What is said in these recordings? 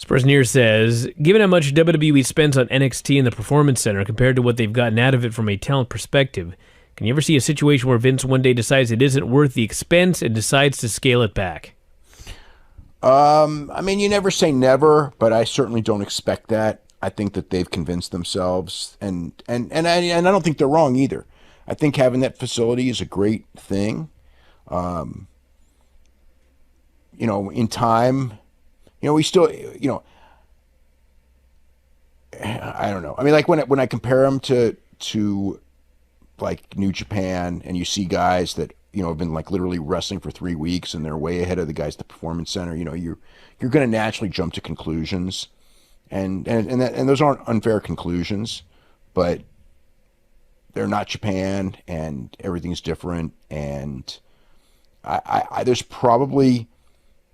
person here says, given how much WWE spends on NXT and the Performance Center compared to what they've gotten out of it from a talent perspective, can you ever see a situation where Vince one day decides it isn't worth the expense and decides to scale it back? I mean, you never say never, but I certainly don't expect that. I think that they've convinced themselves, and I don't think they're wrong either. I think having that facility is a great thing. In time, we still, I don't know. I mean, like when I compare them to like New Japan, and you see guys that have been like literally wrestling for 3 weeks and they're way ahead of the guys at the Performance Center. You're going to naturally jump to conclusions, and those aren't unfair conclusions, but they're not Japan, and everything's different. And I there's probably,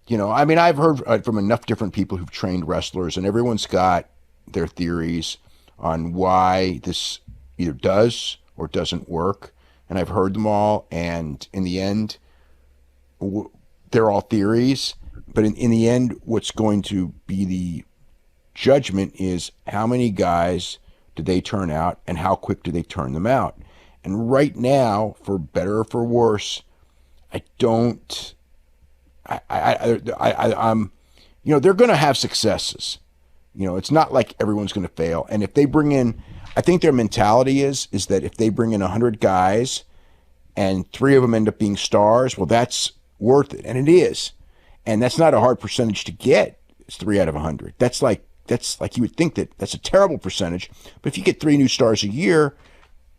I mean, I've heard from enough different people who've trained wrestlers, and everyone's got their theories on why this either does or doesn't work. And I've heard them all, and in the end, they're all theories. But in the end, what's going to be the judgment is how many guys do they turn out, and how quick do they turn them out. And right now, for better or for worse, they're going to have successes. It's not like everyone's going to fail. And if they bring in, I think their mentality is that if they bring in 100 guys and 3 of them end up being stars, well, that's worth it. And it is. And that's not a hard percentage to get. It's 3 out of 100. That's like you would think that's a terrible percentage. But if you get 3 new stars a year,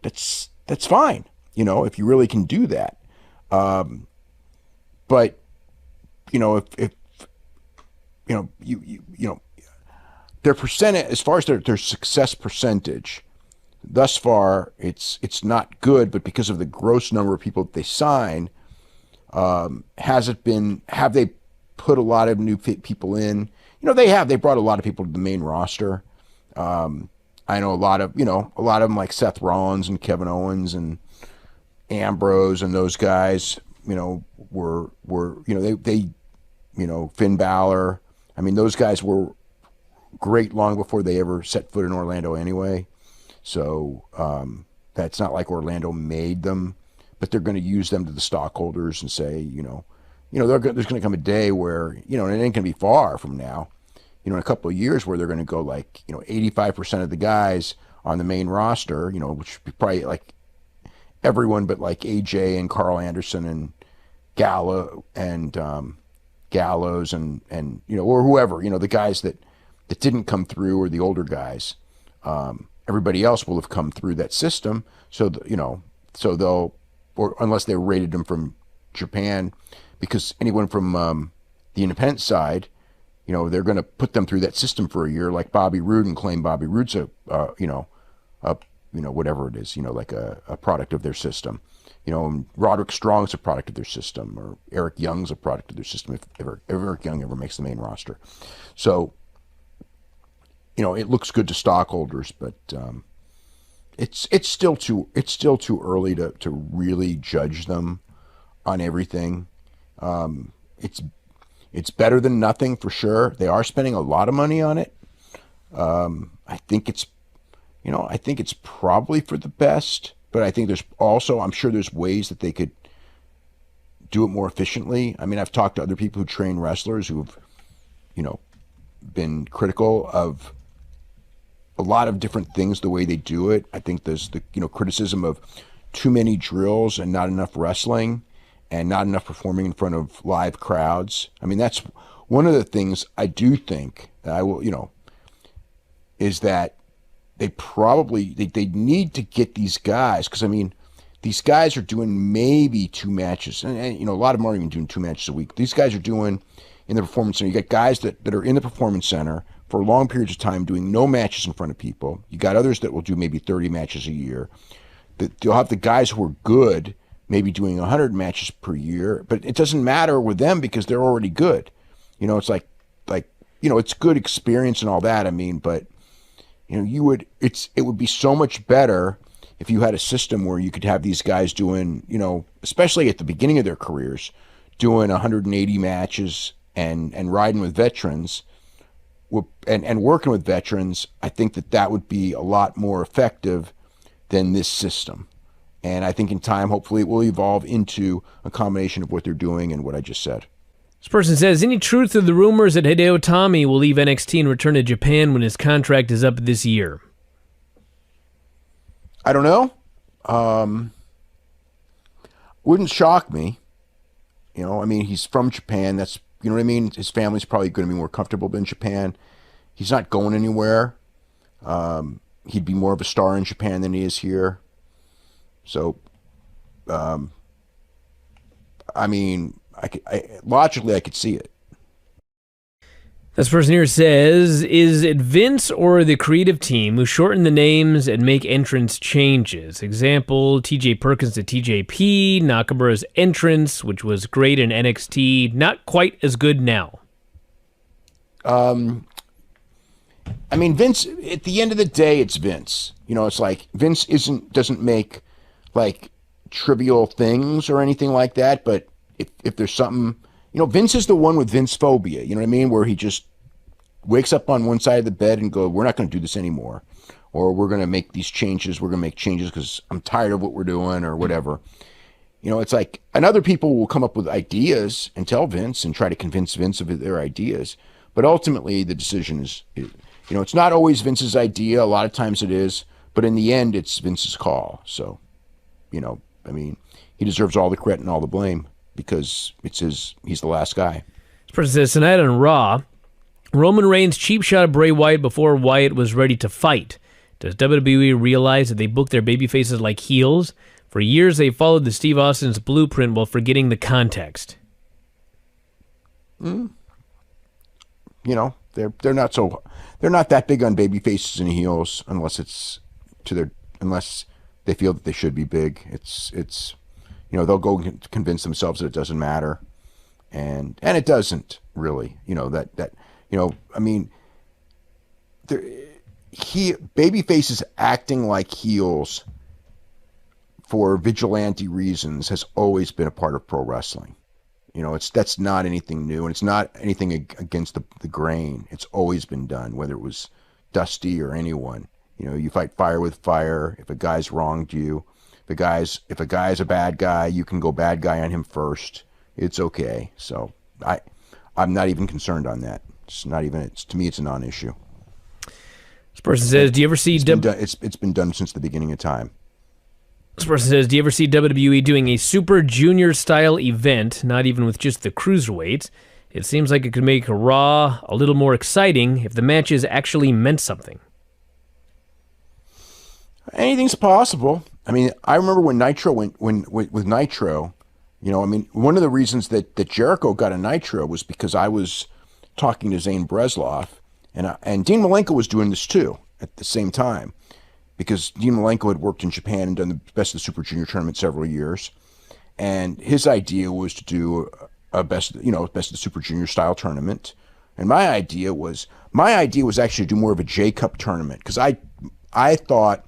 that's fine. If you really can do that. But if their percentage, as far as their success percentage, thus far it's not good. But because of the gross number of people that they sign, have they put a lot of new people in? They brought a lot of people to the main roster. I know a lot of them, like Seth Rollins and Kevin Owens and Ambrose and those guys, were they Finn Balor. I mean, those guys were great long before they ever set foot in Orlando anyway. So that's not like Orlando made them, but they're going to use them to the stockholders and say, there's going to come a day where, and it ain't going to be far from now, in a couple of years, where they're going to go like, 85% of the guys on the main roster, which would be probably like everyone but like AJ and Carl Anderson and Gallows and or whoever, the guys that didn't come through, or the older guys. Everybody else will have come through that system. So, so they'll, or unless they rated them from Japan, because anyone from the independent side, they're going to put them through that system for a year, like Bobby Roode, and claim Bobby Roode's whatever it is, like a product of their system. And Roderick Strong's a product of their system, or Eric Young's a product of their system, if Eric Young ever makes the main roster. So, it looks good to stockholders, but it's still too early to really judge them on everything. It's better than nothing for sure. They are spending a lot of money on it. I think it's probably for the best, but I think I'm sure there's ways that they could do it more efficiently. I mean, I've talked to other people who train wrestlers who've, been critical of a lot of different things, the way they do it. I think there's the, criticism of too many drills and not enough wrestling and not enough performing in front of live crowds. I mean, that's one of the things I do think that I will, is that they need to get these guys, because I mean, these guys are doing maybe 2 matches, and a lot of them aren't even doing 2 matches a week. These guys are doing in the Performance Center. You got guys that are in the Performance Center for long periods of time doing no matches in front of people. You got others that will do maybe 30 matches a year. You'll have the guys who are good maybe doing 100 matches per year, but it doesn't matter with them because they're already good. It's like it's good experience and all that. I mean, but it would be so much better if you had a system where you could have these guys doing, especially at the beginning of their careers, doing 180 matches and riding with veterans, and working with veterans, I think that would be a lot more effective than this system. And I think in time, hopefully, it will evolve into a combination of what they're doing and what I just said. This person says, any truth to the rumors that Hideo Itami will leave NXT and return to Japan when his contract is up this year? I don't know. Wouldn't shock me. I mean, he's from Japan. That's, you know what I mean? His family's probably going to be more comfortable in Japan. He's not going anywhere. He'd be more of a star in Japan than he is here. So, I mean, logically, I could see it. This person here says, is it Vince or the creative team who shorten the names and make entrance changes? Example, TJ Perkins to TJP, Nakamura's entrance, which was great in NXT, not quite as good now. I mean, Vince, at the end of the day, it's Vince. It's like Vince doesn't make like trivial things or anything like that, but if there's something, Vince is the one with Vince phobia, you know what I mean? Where he just wakes up on one side of the bed and go, we're not going to do this anymore. Or we're going to make these changes. We're going to make changes because I'm tired of what we're doing or whatever. It's like, and other people will come up with ideas and tell Vince and try to convince Vince of their ideas. But ultimately the decision is, it's not always Vince's idea. A lot of times it is, but in the end it's Vince's call. So, I mean, he deserves all the credit and all the blame because he's the last guy. This person says, tonight on Raw, Roman Reigns cheap shot of Bray Wyatt before Wyatt was ready to fight. Does WWE realize that they book their babyfaces like heels? For years they followed the Steve Austin's blueprint while forgetting the context. They're not that big on babyfaces and heels unless they feel that they should be big. It's they'll go convince themselves that it doesn't matter, and it doesn't really. I mean, babyfaces acting like heels for vigilante reasons has always been a part of pro wrestling. That's not anything new, and it's not anything against the grain. It's always been done, whether it was Dusty or anyone. You fight fire with fire. If a guy's wronged you, if a guy's a bad guy, you can go bad guy on him first. It's okay. So I'm not even concerned on that. To me, it's a non-issue. This person says, do you ever see... It's been done since the beginning of time. This person says, do you ever see WWE doing a Super Junior style event, not even with just the cruiserweights? It seems like it could make Raw a little more exciting if the matches actually meant something. Anything's possible. I mean, I remember when Nitro with Nitro, one of the reasons that Jericho got a Nitro was because I was talking to Zane Breslov, and Dean Malenko was doing this too at the same time, because Dean Malenko had worked in Japan and done the Best of the Super Junior tournament several years, and his idea was to do a Best of the Super Junior style tournament, and my idea was actually to do more of a J Cup tournament, because I thought,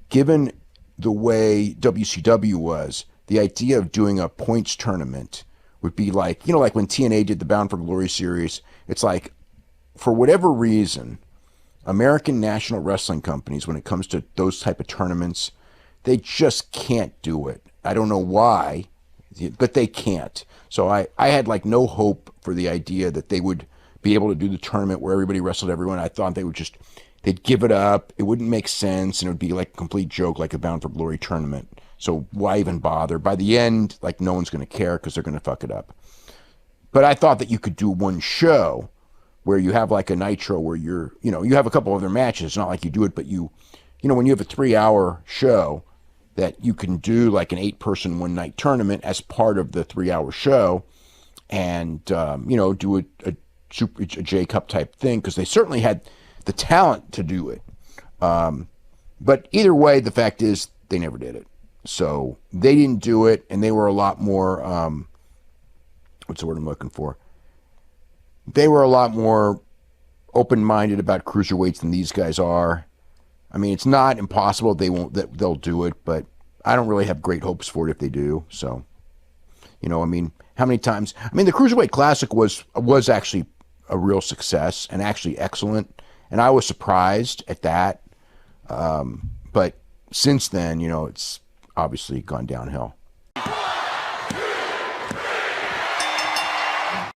given the way WCW was, the idea of doing a points tournament would be like, like when TNA did the Bound for Glory series. It's like, for whatever reason, American national wrestling companies, when it comes to those type of tournaments, they just can't do it. I don't know why, but they can't. So I had like no hope for the idea that they would be able to do the tournament where everybody wrestled everyone. I thought they'd give it up. It wouldn't make sense, and it would be like a complete joke, like a Bound for Glory tournament. So why even bother? By the end, like, no one's going to care because they're going to fuck it up. But I thought that you could do one show where you have like a Nitro where you have a couple other matches. It's not like you do it, but when you have a 3-hour show, that you can do like an 8-person one-night tournament as part of the 3-hour show, and do a J Cup type thing, because they certainly had the talent to do it. But either way, the fact is they never did it. So they didn't do it, and they were a lot more, what's the word I'm looking for? They were a lot more open-minded about cruiserweights than these guys are. I mean, it's not impossible they'll do it, but I don't really have great hopes for it if they do. So, I mean, how many times? I mean, the Cruiserweight Classic was actually a real success and actually excellent. And I was surprised at that. But since then, it's obviously gone downhill.